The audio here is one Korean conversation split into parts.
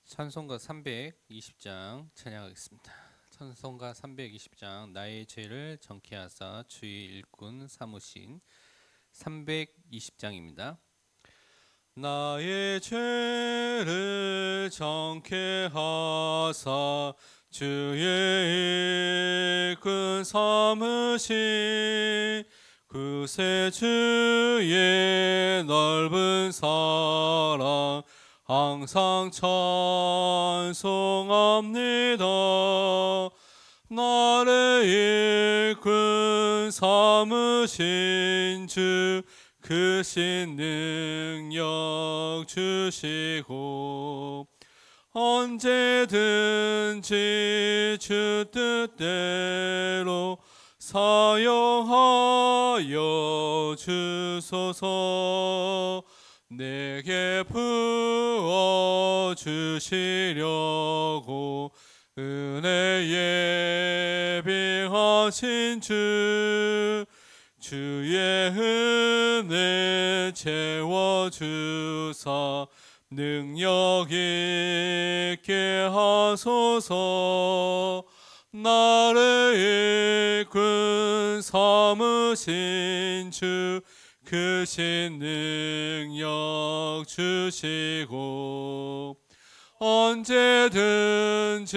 찬송가 320장 찬양하겠습니다. 찬송가 320장 나의 죄를 정케 하사 주의 일꾼 삼으신 320장입니다. 나의 죄를 정케 하사 주의 일꾼 삼으신 그새 주의 넓은 사랑 항상 찬송합니다. 나를 일꾼 삼으신 주 크신 능력 주시고 언제든지 주 뜻대로 사용하여 주소서. 내게 부어 주시려고 은혜 예비하신 주의 은혜 채워주사 능력 있게 하소서. 나를 일꾼 삼으신 주 크신 능력 주시고 언제든지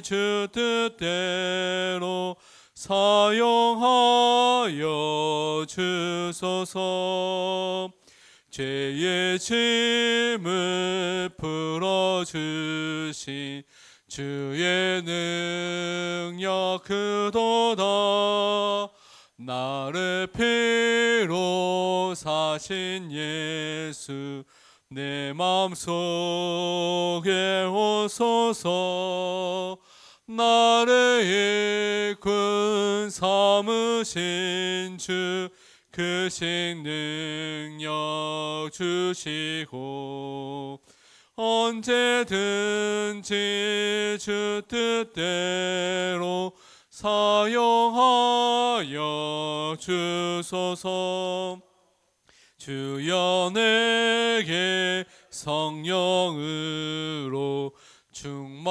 주 뜻대로 사용하여 주소서. 죄의 짐을 풀어주신 주의 능력 크도다. 나를 피로 사신 예수 내 마음속에 오소서. 나를 일꾼 삼으신 주 크신 능력 주시고 언제든지 주 뜻대로 사용하여 주소서. 주여 내게 성령으로 충만하게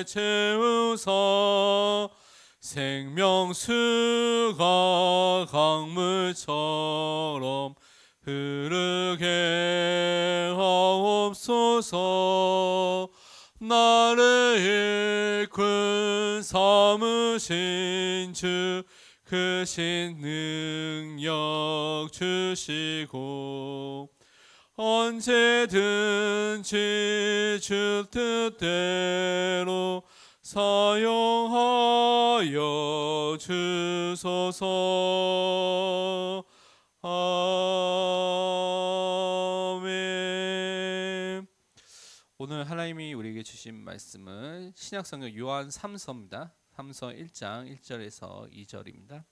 채우사 생명수가 강물처럼 흐르게 하옵소서. 나를 일꾼 삼으신 주 크신 능력 주시고 언제든지 주 뜻대로 사용하여 주소서. 아멘. 오늘 하나님이 우리에게 주신 말씀은 신약성경 요한 3서입니다. 3서 1장 1절에서 2절입니다.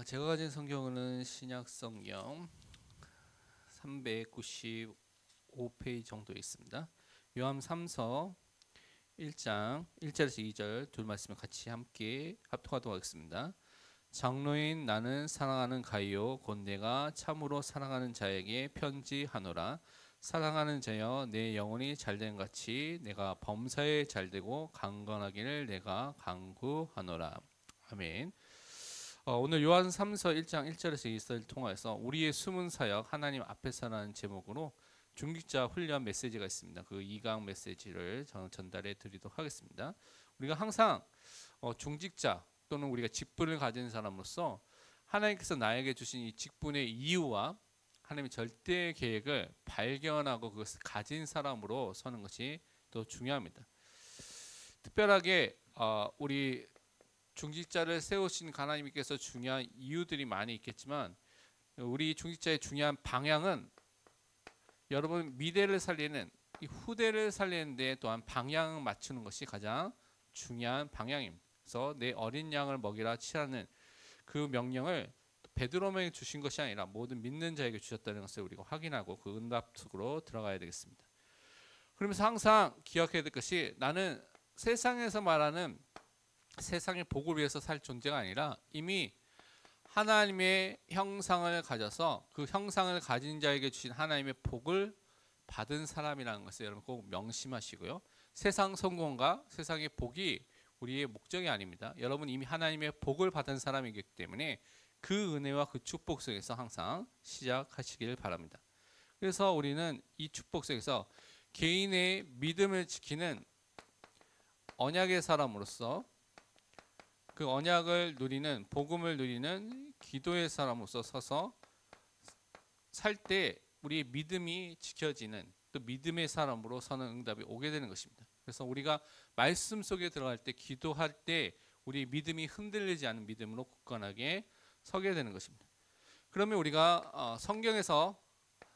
제가 가진 성경은 신약성경 395페이지 정도 있습니다. 요한 3서 1장 1절에서 2절 두 말씀을 같이 함께 합독하도록 하겠습니다. 장로인 나는 사랑하는 가이오 곧 내가 참으로 사랑하는 자에게 편지하노라. 사랑하는 자여 내 영혼이 잘된 같이 내가 범사에 잘되고 강건하기를 내가 간구하노라. 아멘. 오늘 요한 3서 1장 1절에서 2절을 통해서 우리의 숨은 사역 하나님 앞에서라는 제목으로 중직자 훈련 메시지가 있습니다. 그 2강 메시지를 저는 전달해 드리도록 하겠습니다. 우리가 항상 중직자 또는 우리가 직분을 가진 사람으로서 하나님께서 나에게 주신 이 직분의 이유와 하나님의 절대 계획을 발견하고 그것을 가진 사람으로 서는 것이 또 중요합니다. 특별하게 우리 중직자를 세우신 하나님께서 중요한 이유들이 많이 있겠지만 우리 중직자의 중요한 방향은 여러분 미래를 살리는 이 후대를 살리는데 또한 방향을 맞추는 것이 가장 중요한 방향입니다. 그래서 내 어린 양을 먹이라 치라는 그 명령을 베드로에게 주신 것이 아니라 모든 믿는 자에게 주셨다는 것을 우리가 확인하고 그 응답 속으로 들어가야 되겠습니다. 그러면서 항상 기억해야 될 것이 나는 세상에서 말하는 세상의 복을 위해서 살 존재가 아니라 이미 하나님의 형상을 가져서 그 형상을 가진 자에게 주신 하나님의 복을 받은 사람이라는 것을 여러분 꼭 명심하시고요. 세상 성공과 세상의 복이 우리의 목적이 아닙니다. 여러분 이미 하나님의 복을 받은 사람이기 때문에 그 은혜와 그 축복 속에서 항상 시작하시길 바랍니다. 그래서 우리는 이 축복 속에서 개인의 믿음을 지키는 언약의 사람으로서 그 언약을 누리는 복음을 누리는 기도의 사람으로서 서서 살 때 우리의 믿음이 지켜지는 또 믿음의 사람으로 서는 응답이 오게 되는 것입니다. 그래서 우리가 말씀 속에 들어갈 때 기도할 때 우리 믿음이 흔들리지 않은 믿음으로 굳건하게 서게 되는 것입니다. 그러면 우리가 성경에서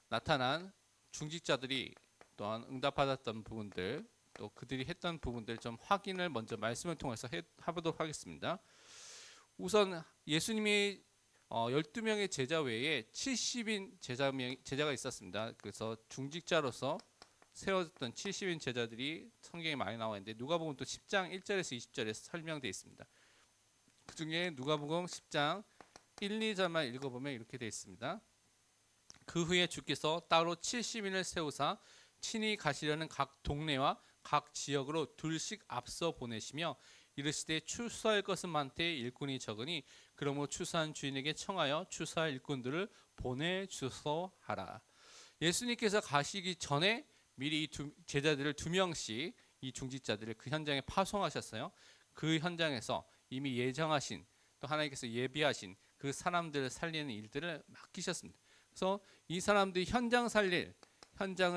나타난 중직자들이 또한 응답받았던 부분들 또 그들이 했던 부분들 좀 확인을 먼저 말씀을 통해서 해보도록 하겠습니다. 우선 예수님이 12명의 제자 외에 70인 제자가 있었습니다. 그래서 중직자로서 세워졌던 70인 제자들이 성경에 많이 나와 있는데 누가복음 또 10장 1절에서 20절에 설명되어 있습니다. 그 중에 누가복음 10장 1, 2절만 읽어보면 이렇게 되어 있습니다. 그 후에 주께서 따로 70인을 세우사 친히 가시려는 각 동네와 각 지역으로 둘씩 앞서 보내시며 이르시되 추수할 것은 많되 일꾼이 적으니 그러므로 추수한 주인에게 청하여 추수할 일꾼들을 보내주소 하라. 예수님께서 가시기 전에 미리 이 제자들을 2명씩 이 중직자들을 그 현장에 파송하셨어요. 그 현장에서 이미 예정하신 또 하나님께서 예비하신 그 사람들을 살리는 일들을 맡기셨습니다. 그래서 이 사람들이 현장을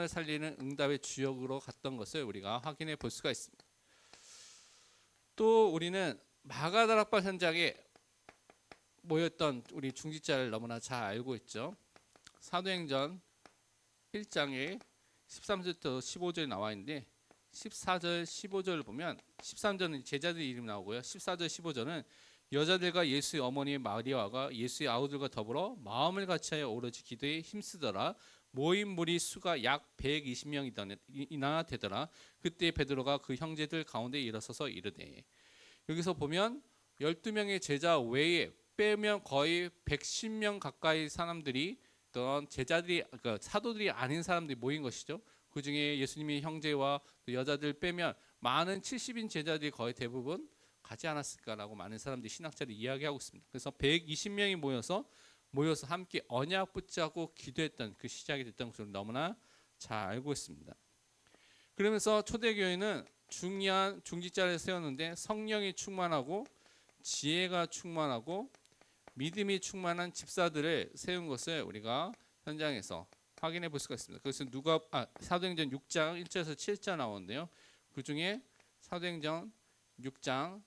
살리는 응답의 주역으로 갔던 것을 우리가 확인해 볼 수가 있습니다. 또 우리는 마가다락방 현장에 모였던 우리 중직자를 너무나 잘 알고 있죠. 사도행전 1장에 13절부터 15절이 나와 있는데 14절 15절을 보면 13절은 제자들 이름 나오고요. 14절 15절은 여자들과 예수의 어머니 마리아가 예수의 아우들과 더불어 마음을 같이하여 오로지 기도에 힘쓰더라. 모인 무리 수가 약 120명이나 되더라. 그때 베드로가 그 형제들 가운데 일어서서 이르되, 여기서 보면 12명의 제자 외에 빼면 거의 110명 가까이 사람들이 어떤 제자들이 그러니까 사도들이 아닌 사람들이 모인 것이죠. 그 중에 예수님의 형제와 여자들 빼면 많은 70인 제자들이 거의 대부분 가지 않았을까라고 많은 사람들이 신학자들이 이야기하고 있습니다. 그래서 120명이 모여서 함께 언약 붙잡고 기도했던 그 시작이 됐던 것을 너무나 잘 알고 있습니다. 그러면서 초대교회는 중요한 중직자를 세웠는데 성령이 충만하고 지혜가 충만하고 믿음이 충만한 집사들을 세운 것을 우리가 현장에서 확인해 볼 수가 있습니다. 그래서 사도행전 6장 1절에서 7절 나오는데요. 그 중에 사도행전 6장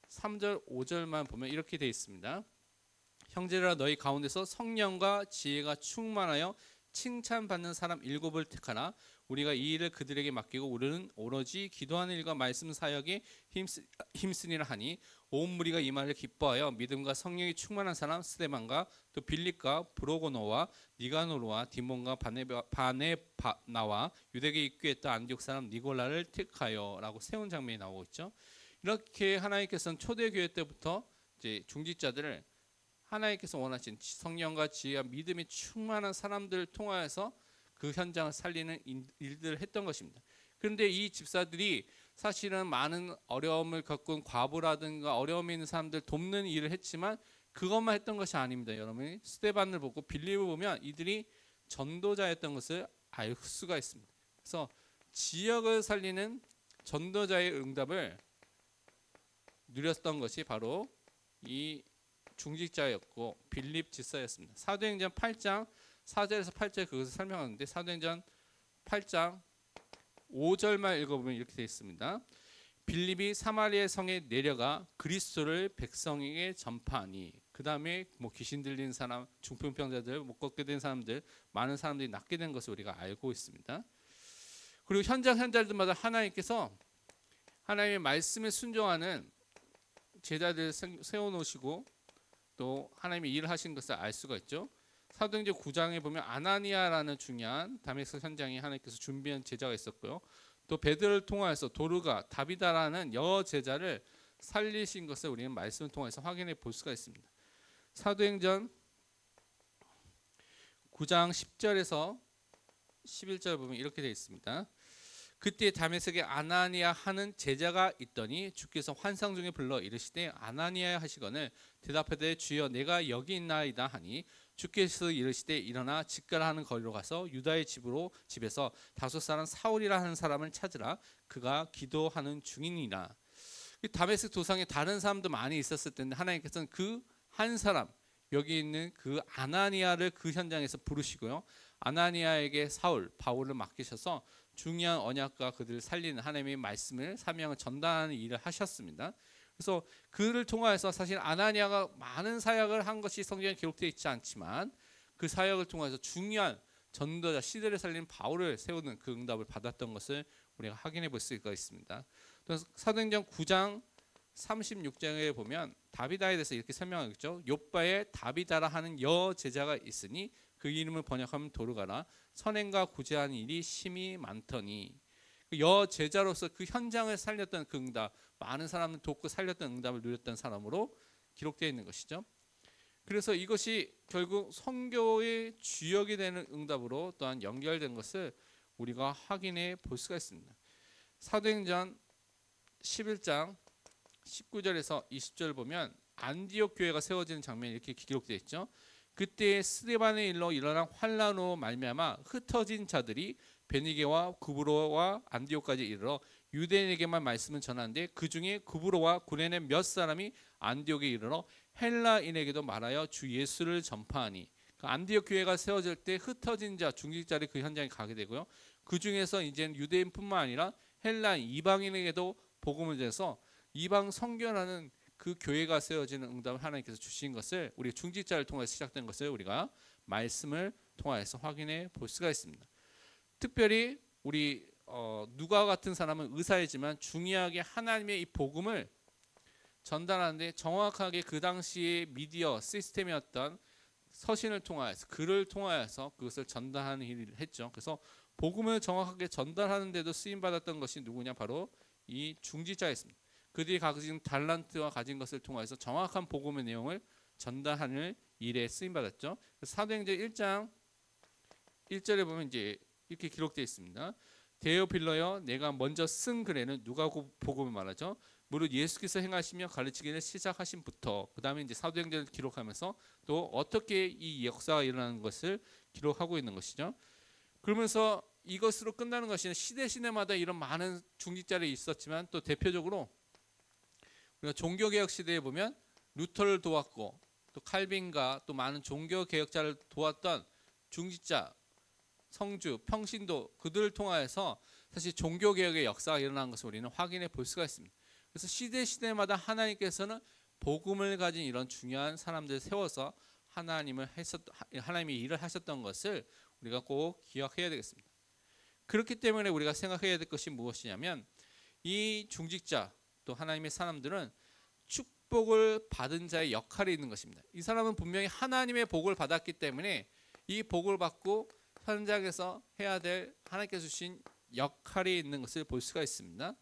3절 5절만 보면 이렇게 되어 있습니다. 형제들아 너희 가운데서 성령과 지혜가 충만하여 칭찬받는 사람 7을 택하라. 우리가 이 일을 그들에게 맡기고 우리는 오로지 기도하는 일과 말씀 사역에 힘쓰니라 하니 온 무리가 이 말을 기뻐하여 믿음과 성령이 충만한 사람 스데반과 또 빌립과 브로고노와 니가노르와 디몬과 바네바나와 유대계 입교했던 안디옥 사람 니골라를 택하여라고 세운 장면이 나오고 있죠. 이렇게 하나님께서는 초대교회 때부터 이제 중직자들을 하나님께서 원하신 성령과 지혜와 믿음이 충만한 사람들을 통하여서 그 현장을 살리는 일들을 했던 것입니다. 그런데 이 집사들이 사실은 많은 어려움을 겪은 과부라든가 어려움이 있는 사람들 돕는 일을 했지만 그것만 했던 것이 아닙니다. 여러분이 스데반을 보고 빌립을 보면 이들이 전도자였던 것을 알 수가 있습니다. 그래서 지역을 살리는 전도자의 응답을 누렸던 것이 바로 이 중직자였고 빌립 집사였습니다. 사도행전 8장 4절에서 8절 그것을 설명하는데 사도행전 8장 5절만 읽어보면 이렇게 되어 있습니다. 빌립이 사마리아 성에 내려가 그리스도를 백성에게 전파하니 그 다음에 귀신 들린 사람, 중풍병자들, 못 걷게 된 사람들, 많은 사람들이 낫게 된 것을 우리가 알고 있습니다. 그리고 현장들마다 하나님께서 하나님의 말씀에 순종하는 제자들을 세워놓으시고 또 하나님의 일을 하신 것을 알 수가 있죠. 사도행전 9장에 보면 아나니아라는 중요한 다메섹 현장에 하나님께서 준비한 제자가 있었고요. 또 베드로를 통하여서 도르가, 다비다라는 여제자를 살리신 것을 우리는 말씀을 통해서 확인해 볼 수가 있습니다. 사도행전 9장 10절에서 11절 보면 이렇게 되어 있습니다. 그때 다메섹에 아나니아 하는 제자가 있더니 주께서 환상 중에 불러 이르시되 아나니아 하시거늘 대답하되 주여 내가 여기 있나이다 하니 주께서 이르시되 일어나 직가라 하는 거리로 가서 유다의 집에서 다섯 사람 사울이라 하는 사람을 찾으라 그가 기도하는 중이니라. 다메섹 도상에 다른 사람도 많이 있었을 텐데 하나님께서는 그 한 사람 여기 있는 그 아나니아를 그 현장에서 부르시고요. 아나니아에게 바울을 맡기셔서 중요한 언약과 그들을 살리는 하나님의 말씀을 사명을 전달하는 일을 하셨습니다. 그래서 그를 통하여서 사실 아나니아가 많은 사역을 한 것이 성경에 기록되어 있지 않지만 그 사역을 통해서 중요한 전도자 시대를 살리는 바울을 세우는 그 응답을 받았던 것을 우리가 확인해 볼 수가 있습니다. 또 사도행전 9장 36장에 보면 다비다에 대해서 이렇게 설명하고 있죠. 욥바에 다비다라 하는 여제자가 있으니 그 이름을 번역하면 도르가라 선행과 구제하는 일이 심히 많더니 여제자로서 그 현장을 살렸던 그 응답 많은 사람을 돕고 살렸던 응답을 누렸던 사람으로 기록되어 있는 것이죠. 그래서 이것이 결국 선교의 주역이 되는 응답으로 또한 연결된 것을 우리가 확인해 볼 수가 있습니다. 사도행전 11장 19절에서 20절 보면 안디옥 교회가 세워지는 장면이 이렇게 기록되어 있죠. 그때 스데반의 일로 일어난 환난으로 말미암아 흩어진 자들이 베니게와 구브로와 안디옥까지 이르러 유대인에게만 말씀을 전하는데 그 중에 구브로와 구레네 몇 사람이 안디옥에 이르러 헬라인에게도 말하여 주 예수를 전파하니 그 안디옥 교회가 세워질 때 흩어진 자 중직자들이 그 현장에 가게 되고요. 그 중에서 이제는 유대인뿐만 아니라 헬라인 이방인에게도 복음을 전해서 이방 선교라는 그 교회가 세워지는 응답을 하나님께서 주신 것을 우리 중직자를 통해서 시작된 것을 우리가 말씀을 통하여서 확인해 볼 수가 있습니다. 특별히 우리 누가 같은 사람은 의사이지만 중요하게 하나님의 이 복음을 전달하는데 정확하게 그 당시의 미디어 시스템이었던 서신을 통하여서 글을 통하여서 그것을 전달하는 일을 했죠. 그래서 복음을 정확하게 전달하는 데도 쓰임 받았던 것이 누구냐 바로 이 중직자였습니다. 그들이 가진 달란트와 가진 것을 통해서 정확한 복음의 내용을 전달하는 일에 쓰임 받았죠. 사도행전 1장 1절에 보면 이제 이렇게 기록되어 있습니다. 데오필러여 내가 먼저 쓴 글에는 누가 복음을 말하죠. 무릇 예수께서 행하시며 가르치기를 시작하신부터 그 다음에 이제 사도행전을 기록하면서 또 어떻게 이 역사가 일어나는 것을 기록하고 있는 것이죠. 그러면서 이것으로 끝나는 것이 시대마다 이런 많은 중직자들이 있었지만 또 대표적으로 우리가 종교개혁 시대에 보면 루터를 도왔고 또 칼빈과 또 많은 종교개혁자를 도왔던 중직자, 성주, 평신도 그들을 통하여서 사실 종교개혁의 역사가 일어난 것을 우리는 확인해 볼 수가 있습니다. 그래서 시대마다 하나님께서는 복음을 가진 이런 중요한 사람들을 세워서 하나님의 일을 하셨던 것을 우리가 꼭 기억해야 되겠습니다. 그렇기 때문에 우리가 생각해야 될 것이 무엇이냐면 이 중직자 또 하나님의 사람들은 축복을 받은 자의 역할이 있는 것입니다. 이 사람은 분명히 하나님의 복을 받았기 때문에 이 복을 받고 현장에서 해야 될 하나님께서 주신 역할이 있는 것을 볼 수가 있습니다.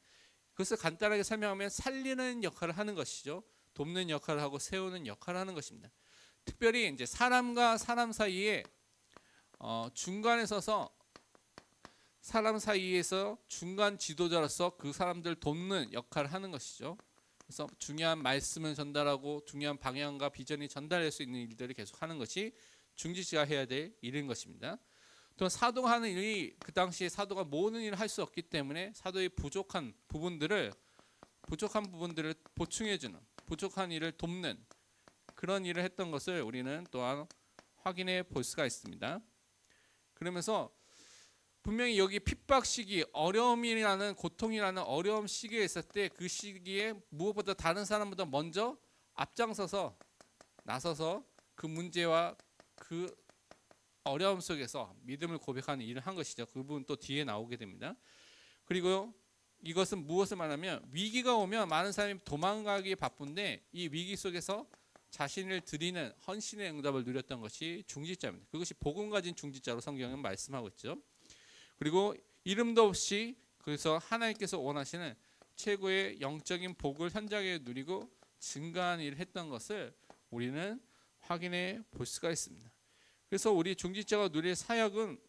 그것을 간단하게 설명하면 살리는 역할을 하는 것이죠. 돕는 역할을 하고 세우는 역할을 하는 것입니다. 특별히 이제 사람과 사람 사이에 중간에 서서 사람 사이에서 중간 지도자로서 그 사람들 돕는 역할을 하는 것이죠. 그래서 중요한 말씀을 전달하고 중요한 방향과 비전이 전달할 수 있는 일들을 계속 하는 것이 중직자가 해야 될 일인 것입니다. 또 사도가 하는 일이 그 당시에 사도가 모든 일을 할 수 없기 때문에 사도의 부족한 부분들을 보충해주는 부족한 일을 돕는 그런 일을 했던 것을 우리는 또한 확인해 볼 수가 있습니다. 그러면서 분명히 여기 핍박 시기, 어려움이라는 고통이라는 어려움 시기에 있을 때 그 시기에 무엇보다 다른 사람보다 먼저 앞장서서 나서서 그 문제와 그 어려움 속에서 믿음을 고백하는 일을 한 것이죠. 그 부분 또 뒤에 나오게 됩니다. 그리고 이것은 무엇을 말하면 위기가 오면 많은 사람이 도망가기 바쁜데 이 위기 속에서 자신을 드리는 헌신의 응답을 누렸던 것이 중직자입니다. 그것이 복음 가진 중직자로 성경은 말씀하고 있죠. 그리고 이름도 없이 그래서 하나님께서 원하시는 최고의 영적인 복을 현장에 누리고 증가한 일을 했던 것을 우리는 확인해 볼 수가 있습니다. 그래서 우리 중직자가 누릴 사역은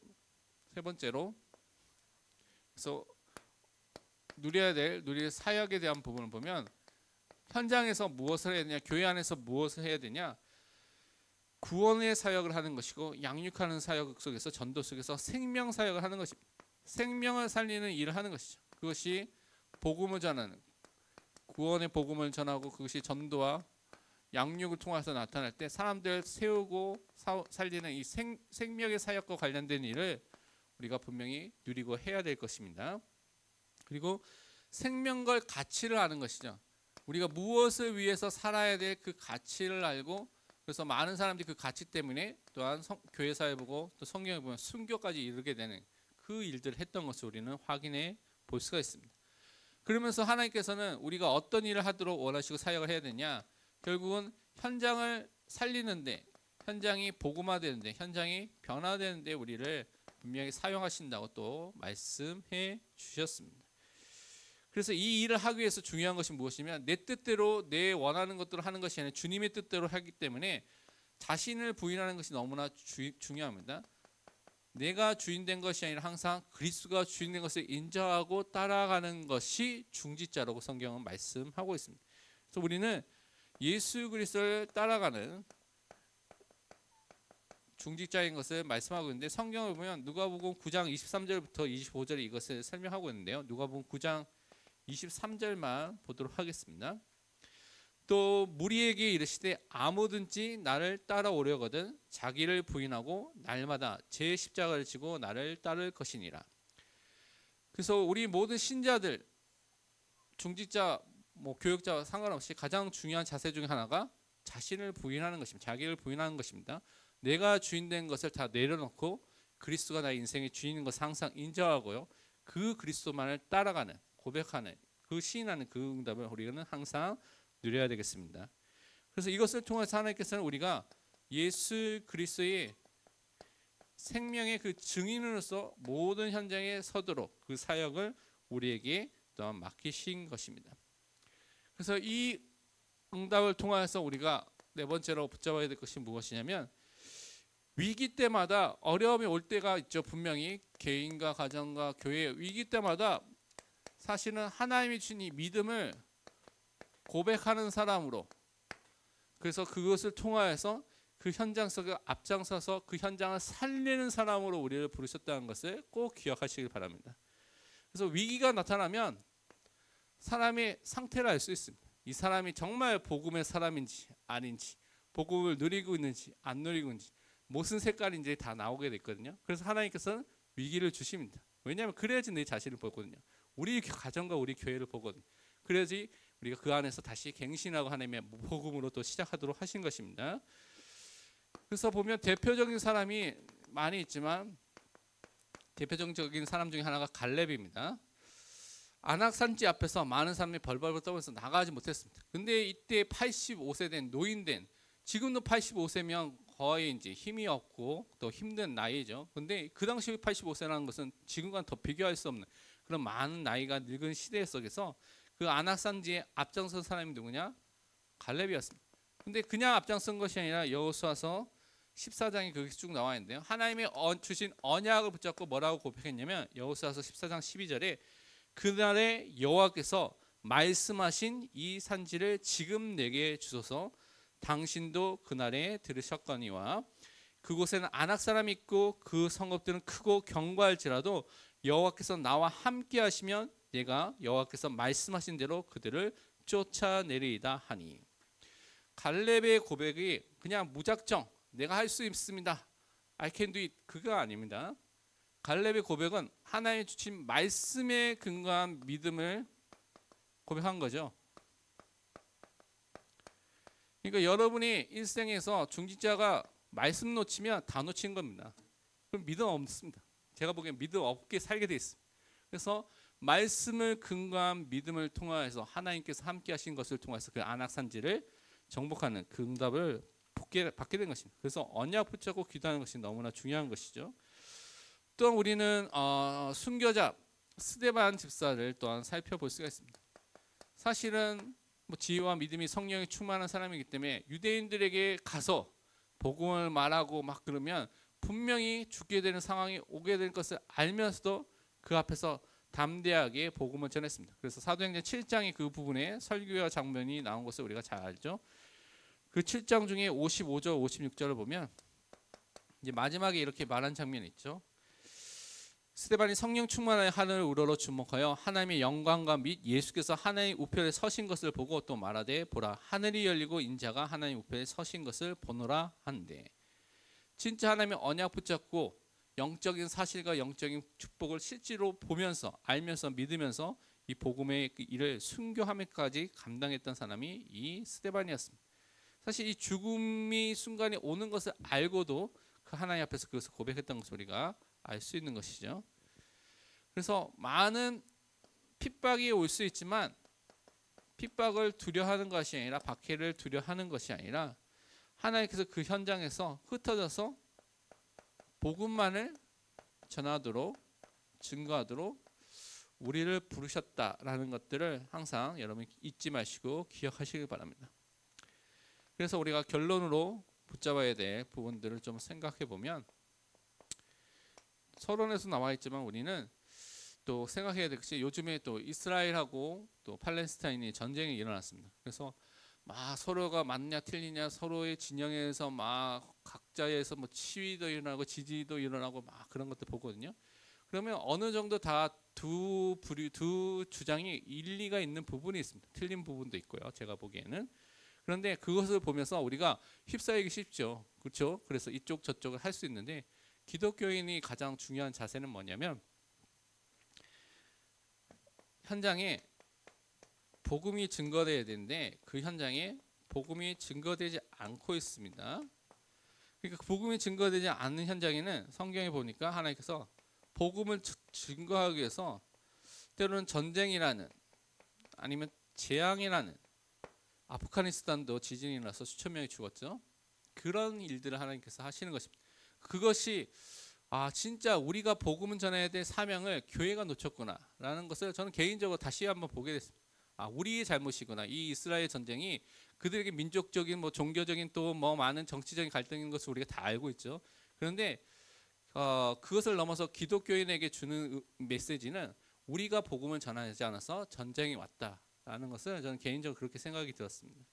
세 번째로 그래서 누릴 사역에 대한 부분을 보면 현장에서 무엇을 해야 되냐, 교회 안에서 무엇을 해야 되냐, 구원의 사역을 하는 것이고 양육하는 사역 속에서 전도 속에서 생명 사역을 하는 것입니다. 생명을 살리는 일을 하는 것이죠. 그것이 복음을 전하는 구원의 복음을 전하고 그것이 전도와 양육을 통해서 나타날 때 사람들 세우고 살리는 이 생명의 사역과 관련된 일을 우리가 분명히 누리고 해야 될 것입니다. 그리고 생명과 가치를 아는 것이죠. 우리가 무엇을 위해서 살아야 될 그 가치를 알고 그래서 많은 사람들이 그 가치 때문에 또한 교회사에 보고 또 성경에 보면 순교까지 이르게 되는 그 일들을 했던 것을 우리는 확인해 볼 수가 있습니다. 그러면서 하나님께서는 우리가 어떤 일을 하도록 원하시고 사역을 해야 되냐, 결국은 현장을 살리는데, 현장이 복음화되는데, 현장이 변화되는데 우리를 분명히 사용하신다고 또 말씀해 주셨습니다. 그래서 이 일을 하기 위해서 중요한 것이 무엇이면 내 뜻대로 내 원하는 것들을 하는 것이 아니라 주님의 뜻대로 하기 때문에 자신을 부인하는 것이 너무나 중요합니다. 내가 주인된 것이 아니라 항상 그리스도가 주인된 것을 인정하고 따라가는 것이 중직자라고 성경은 말씀하고 있습니다. 그래서 우리는 예수 그리스도를 따라가는 중직자인 것을 말씀하고 있는데 성경을 보면 누가복음 9장 23절부터 25절에 이것을 설명하고 있는데요. 누가복음 9장 23절만 보도록 하겠습니다. 또 무리에게 이르시되 아무든지 나를 따라오려거든 자기를 부인하고 날마다 제 십자가를 지고 나를 따를 것이니라. 그래서 우리 모든 신자들, 중직자, 교역자와 상관없이 가장 중요한 자세 중에 하나가 자신을 부인하는 것입니다. 자기를 부인하는 것입니다. 내가 주인된 것을 다 내려놓고 그리스도가 나의 인생의 주인인 것을 항상 인정하고요. 그 그리스도만을 따라가는, 고백하는, 그 시인하는 그 응답을 우리는 항상 누려야 되겠습니다. 그래서 이것을 통해서 하나님께서는 우리가 예수 그리스도의 생명의 그 증인으로서 모든 현장에 서도록 그 사역을 우리에게 또한 맡기신 것입니다. 그래서 이 응답을 통해서 우리가 네 번째로 붙잡아야 될 것이 무엇이냐면 위기 때마다 어려움이 올 때가 있죠. 분명히 개인과 가정과 교회 위기 때마다 사실은 하나님이 주신 이 믿음을 고백하는 사람으로 그래서 그것을 통하여서 그 현장 속에 앞장서서 그 현장을 살리는 사람으로 우리를 부르셨다는 것을 꼭 기억하시길 바랍니다. 그래서 위기가 나타나면 사람의 상태를 알 수 있습니다. 이 사람이 정말 복음의 사람인지 아닌지, 복음을 누리고 있는지 안 누리고 있는지, 무슨 색깔인지 다 나오게 됐거든요. 그래서 하나님께서는 위기를 주십니다. 왜냐하면 그래야지 내 자신을 보거든요. 우리 가정과 우리 교회를 보거든요. 그래야지 우리가 그 안에서 다시 갱신하고 하나님의 복음으로 또 시작하도록 하신 것입니다. 그래서 보면 대표적인 사람이 많이 있지만 대표적인 사람 중에 하나가 갈렙입니다. 안악산지 앞에서 많은 사람이 벌벌 떨면서 나가지 못했습니다. 근데 이때 85세 된 노인된, 지금도 85세면 거의 이제 힘이 없고 또 힘든 나이죠. 근데 그 당시 85세라는 것은 지금과는 더 비교할 수 없는 그런 많은 나이가 늙은 시대 속에서 그 안악산지에 앞장선 사람이 누구냐? 갈렙이었습니다. 근데 그냥 앞장선 것이 아니라 여호수아서 14장이 거기 쭉 나와 있는데요. 하나님의 주신 언약을 붙잡고 뭐라고 고백했냐면 여호수아서 14장 12절에 그날에 여호와께서 말씀하신 이 산지를 지금 내게 주소서. 당신도 그날에 들으셨거니와 그곳에는 안악 사람이 있고 그 성읍들은 크고 견고할지라도 여호와께서 나와 함께 하시면 내가 여호와께서 말씀하신 대로 그들을 쫓아내리이다 하니. 갈렙의 고백이 그냥 무작정 내가 할 수 있습니다, I can do it, 그거 아닙니다. 갈렙의 고백은 하나님의 주신 말씀에 근거한 믿음을 고백한 거죠. 그러니까 여러분이 일생에서 중직자가 말씀 놓치면 다 놓친 겁니다. 그럼 믿음 없습니다. 제가 보기엔 믿음 없게 살게 돼 있습니다. 그래서 말씀을 근거한 믿음을 통하여서 하나님께서 함께 하신 것을 통해서 그 안악산지를 정복하는 그 응답을 받게 된 것입니다. 그래서 언약 붙잡고 기도하는 것이 너무나 중요한 것이죠. 또한 우리는 순교자 스데반 집사를 또한 살펴볼 수가 있습니다. 사실은 지혜와 믿음이 성령이 충만한 사람이기 때문에 유대인들에게 가서 복음을 말하고 막 그러면 분명히 죽게 되는 상황이 오게 될 것을 알면서도 그 앞에서 담대하게 복음을 전했습니다. 그래서 사도행전 7장의 그 부분에 설교와 장면이 나온 것을 우리가 잘 알죠. 그 7장 중에 55절, 56절을 보면 이제 마지막에 이렇게 말한 장면이 있죠. 스데반이 성령 충만하여 하늘을 우러러 주목하여 하나님의 영광과 및 예수께서 하나님 우편에 서신 것을 보고 또 말하되 보라 하늘이 열리고 인자가 하나님 우편에 서신 것을 보노라 한데, 진짜 하나님의 언약 붙잡고 영적인 사실과 영적인 축복을 실제로 보면서 알면서 믿으면서 이 복음의 일을 순교하면까지 감당했던 사람이 이 스데반이었습니다. 사실 이 죽음이 순간에 오는 것을 알고도 그 하나님 앞에서 그것을 고백했던 것을 우리가 알 수 있는 것이죠. 그래서 많은 핍박이 올 수 있지만 핍박을 두려워하는 것이 아니라 박해를 두려워하는 것이 아니라 하나님께서 그 현장에서 흩어져서 복음만을 전하도록 증거하도록 우리를 부르셨다라는 것들을 항상 여러분 잊지 마시고 기억하시길 바랍니다. 그래서 우리가 결론으로 붙잡아야 될 부분들을 좀 생각해 보면, 서론에서 나와 있지만 우리는 또 생각해야 될 것이 요즘에 또 이스라엘하고 또 팔레스타인이 전쟁이 일어났습니다. 그래서 막 서로가 맞냐 틀리냐 서로의 진영에서 막 각자에서 뭐 치위도 일어나고 지지도 일어나고 막 그런 것들 보거든요. 그러면 어느 정도 다 두 주장이 일리가 있는 부분이 있습니다. 틀린 부분도 있고요. 제가 보기에는. 그런데 그것을 보면서 우리가 휩싸이기 쉽죠. 그렇죠? 그래서 이쪽 저쪽을 할 수 있는데 기독교인이 가장 중요한 자세는 뭐냐면 현장에 복음이 증거되어야 되는데 그 현장에 복음이 증거되지 않고 있습니다. 그러니까 복음이 증거되지 않는 현장에는 성경에 보니까 하나님께서 복음을 증거하기 위해서 때로는 전쟁이라는 아니면 재앙이라는, 아프가니스탄도 지진이 나서 수천 명이 죽었죠. 그런 일들을 하나님께서 하시는 것입니다. 그것이 진짜 우리가 복음을 전해야 될 사명을 교회가 놓쳤구나라는 것을 저는 개인적으로 다시 한번 보게 됐습니다. 우리의 잘못이구나. 이 이스라엘 전쟁이 그들에게 민족적인 뭐 종교적인 또 뭐 많은 정치적인 갈등인 것을 우리가 다 알고 있죠. 그런데 그것을 넘어서 기독교인에게 주는 메시지는 우리가 복음을 전하지 않아서 전쟁이 왔다라는 것을 저는 개인적으로 그렇게 생각이 들었습니다.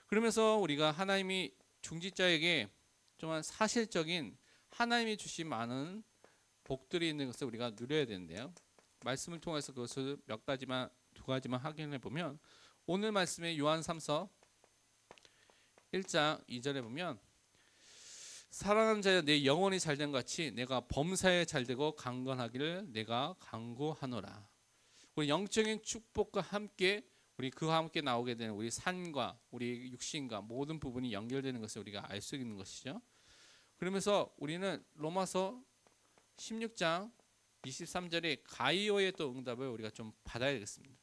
그러면서 우리가 하나님이 중직자에게 좀 사실적인 하나님이 주신 많은 복들이 있는 것을 우리가 누려야 되는데요. 말씀을 통해서 그것을 두 가지만 확인해 보면, 오늘 말씀의 요한 3서 1장 2절에 보면 사랑하는 자여 내 영혼이 잘된 같이 내가 범사에 잘되고 강건하기를 내가 간구하노라. 우리 영적인 축복과 함께 우리 그와 함께 나오게 되는 우리 산과 우리 육신과 모든 부분이 연결되는 것을 우리가 알 수 있는 것이죠. 그러면서 우리는 로마서 16장 23절에 가이오의 또 응답을 우리가 좀 받아야 되겠습니다.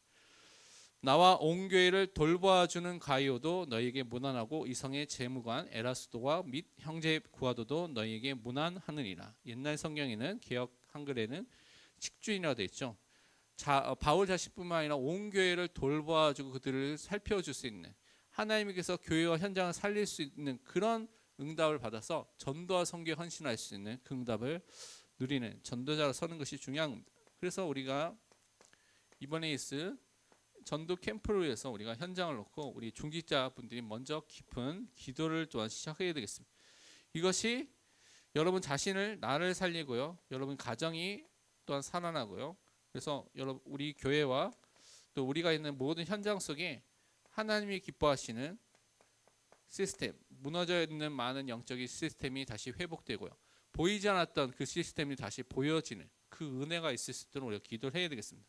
나와 온 교회를 돌봐주는 가이오도 너희에게 무난하고 이성의 재무관 에라스도와 및 형제 구하도도 너희에게 무난하느니라. 옛날 성경에는 개역 한글에는 직주인이라고 되어 있죠. 바울 자신뿐만 아니라 온 교회를 돌봐주고 그들을 살펴줄 수 있는, 하나님께서 교회와 현장을 살릴 수 있는 그런 응답을 받아서 전도와 선교에 헌신할 수 있는 그 응답을 누리는 전도자로 서는 것이 중요한 겁니다. 그래서 우리가 이번에 있을 전도 캠프를 위해서 우리가 현장을 놓고 우리 중직자분들이 먼저 깊은 기도를 또한 시작해야 되겠습니다. 이것이 여러분 자신을, 나를 살리고요, 여러분 가정이 또한 살아나고요. 그래서 여러분 우리 교회와 또 우리가 있는 모든 현장 속에 하나님이 기뻐하시는 시스템, 무너져 있는 많은 영적인 시스템이 다시 회복되고요, 보이지 않았던 그 시스템이 다시 보여지는 그 은혜가 있을 수 있도록 우리가 기도를 해야 되겠습니다.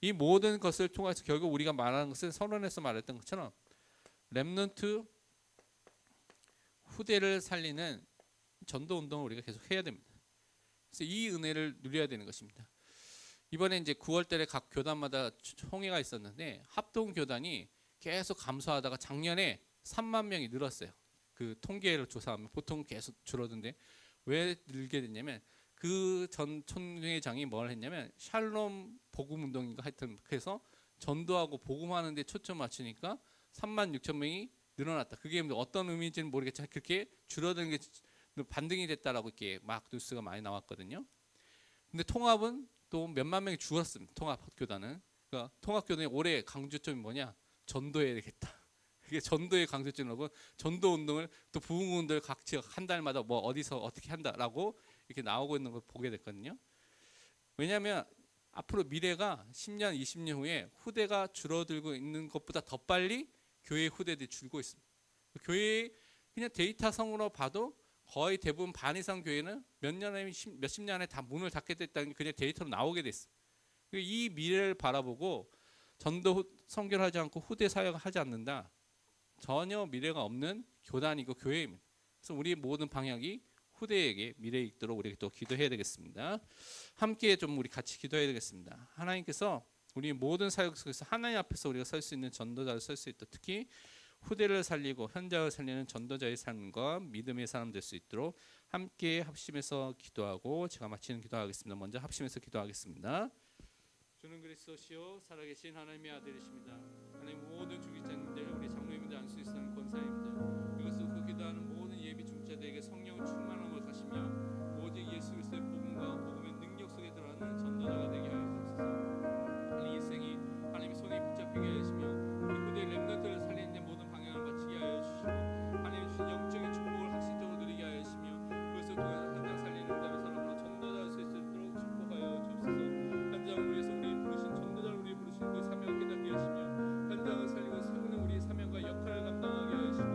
이 모든 것을 통해서 결국 우리가 말하는 것은 서론에서 말했던 것처럼 렘넌트 후대를 살리는 전도 운동을 우리가 계속 해야 됩니다. 그래서 이 은혜를 누려야 되는 것입니다. 이번에 이제 9월달에 각 교단마다 총회가 있었는데 합동 교단이 계속 감소하다가 작년에 3만 명이 늘었어요. 그 통계를 조사하면 보통 계속 줄어든데 왜 늘게 됐냐면 그 전 총회장이 뭘 했냐면 샬롬 복음 운동인가 하여튼 그래서 전도하고 복음하는 데 초점 맞추니까 3만 6천 명이 늘어났다. 그게 어떤 의미인지는 모르겠지만 그렇게 줄어드는 게 반등이 됐다라고 이렇게 막 뉴스가 많이 나왔거든요. 근데 통합은 또 몇만 명이 죽었습니다. 통합교단은. 그러니까 통합교단이 올해 강조점이 뭐냐? 전도해야 되겠다. 그게 전도의 강조점이라고 전도 운동을 또 부흥운동을 각 지역 한 달마다 뭐 어디서 어떻게 한다라고 이렇게 나오고 있는 걸 보게 됐거든요. 왜냐하면 앞으로 미래가 10년, 20년 후에 후대가 줄어들고 있는 것보다 더 빨리 교회 후대들이 줄고 있습니다. 교회 그냥 데이터성으로 봐도 거의 대부분 반 이상 교회는 몇십 년 안에 다 문을 닫게 됐다는 게 그냥 데이터로 나오게 됐어요. 이 미래를 바라보고 전도 선교를 하지 않고 후대 사역을 하지 않는다. 전혀 미래가 없는 교단이고 교회입니다. 그래서 우리 모든 방향이 후대에게 미래에 있도록 우리가 또 기도해야 되겠습니다. 함께 좀 우리 같이 기도해야 되겠습니다. 하나님께서 우리 모든 사역 속에서 하나님 앞에서 우리가 설 수 있는 전도자를 설 수 있도록 특히 후대를 살리고 현장을 살리는 전도자의 삶과 믿음의 사람 될 수 있도록 함께 합심해서 기도하고 제가 마치는 기도하겠습니다. 먼저 합심해서 기도하겠습니다. 주는 그리스도시요 살아계신 하나님의 아들이십니다. 하나님 모든 중직자님들 우리 장로님들 안수일상 권사님들 이것을 그 기도하는 모든 예비 중직자들에게 성령을 충만함을 가시며 오직 예수 그리스도의 복음과 복음의 능력 속에 들어가는 전도자가 되게 하여 주옵소서. 하나님 일생이 하나님의 손에 붙잡히게 하시며 우리 후대 렘넌트를 살리는 데 모든 방향을 마치게 하여 주시고 하나님 주신 영적인 축복을 확실적으로 누리게 하여 주시며 그것을 통해서 현장 살리는 다음에 사람으로 전도자를 수 있도록 축복하여 주옵소서. 현장을 위해서 우리 부르신 전도자를 우리 부르신 그 사명을 깨닫게 하시며 현장을 살리고 세우는 우리 사명과 역할을 감당하게 하시고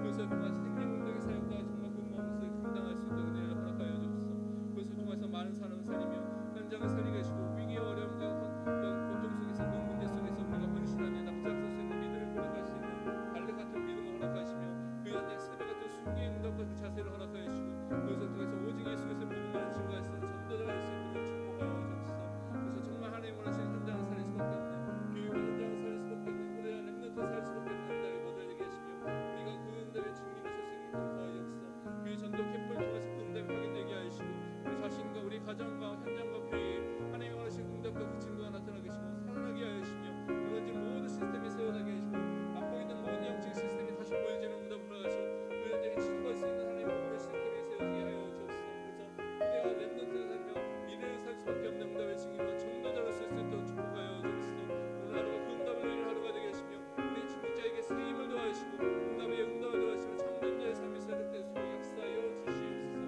그것을 통해서 생명운동의 사역과 정말 그 몸을 감당할 수 있도록 은혜를 허락하여 주옵소서. 그것을 통해서 많은 사람을 살리며 현장을 살리게 하시고 위기와 어려움과 고통 속에서 그 문제 속에서 우리가 헌신하며 납작할 수 있는 믿음을 고백할 수 있는 발레 같은 믿음을 허락하시며 그 현장 새벽 같은 순기의 응답과 그 자세를 허락하여 주시고 그것을 통해서 오직 예수께서 복음만을 증거할 수 있는 전도자가 될 수 있도록 축복하여 주옵소서. 그래서 정말 하나님 원하시는 현장을 살릴 수밖에 없는 교육을 현장을 살릴 수밖에 없는 후대와 렘넌트 살 수밖에 없는 응답을 모델되게 하시며 우리가 그 응답의 증인을 설 수 있는 도와여 주옵소서. 그 전도 캠프를 통해서 그 응답이 확인되게 하시고 우리 자신과 우리 가정과 현장과 교회에 하나님 원하시는 응답과 그 증거가 나타나게 하시고 살아나게 하여 주시며 무너진 모든 시스템이 세워나게 하시고 안 보이는 모든 영적 시스템이 다시 보여지는 응답을 허락하시고 그 현장에 치유할 수 있는 하나님의 복음의 시스템이 세워지게 하여 주옵소서. 그래서 후대와 렘넌트를 살며 미래를 살 수밖에 없는 응답의 증인과 전도자로 쓸 수 있도록 축복하여 주옵소서. 오늘 하루가 그 응답을 누리는 하루가 되게 하시며 우리 중직자에게 새 힘을 더하시고 응답의 응답을 더하시며 참전자의 삶이 세득될 수 있도록 역사하여 주시옵소서.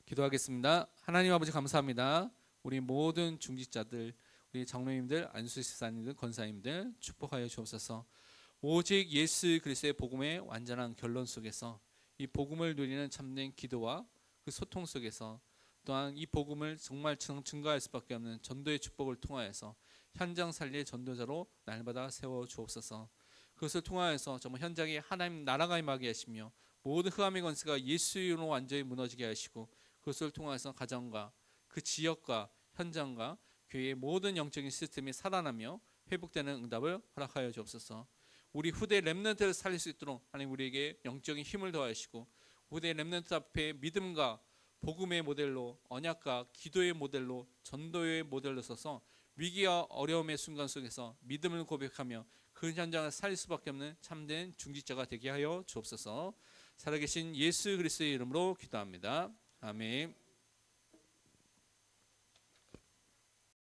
기도하겠습니다. 하나님 아버지 감사합니다. 우리 모든 중직자들 우리 장로님들 안수집사님들 권사님들 축복하여 주옵소서. 오직 예수 그리스도의 복음의 완전한 결론 속에서 이 복음을 누리는 참된 기도와 그 소통 속에서 또한 이 복음을 정말 증거할 수밖에 없는 전도의 축복을 통하여서 현장 살리의 전도자로 날마다 세워 주옵소서. 그것을 통하여서 정말 현장에 하나님 나라가 임하게 하시며 모든 흑암의 권세가 예수 이름으로 완전히 무너지게 하시고 그것을 통해서 가정과 그 지역과 현장과 교회의 모든 영적인 시스템이 살아나며 회복되는 응답을 허락하여 주옵소서. 우리 후대 렘넌트를 살릴 수 있도록 하나님 우리에게 영적인 힘을 더하시고 후대 렘넌트 앞에 믿음과 복음의 모델로 언약과 기도의 모델로 전도의 모델로 서서 위기와 어려움의 순간 속에서 믿음을 고백하며 그 현장을 살릴 수밖에 없는 참된 중직자가 되게 하여 주옵소서. 살아계신 예수 그리스도의 이름으로 기도합니다. 아멘.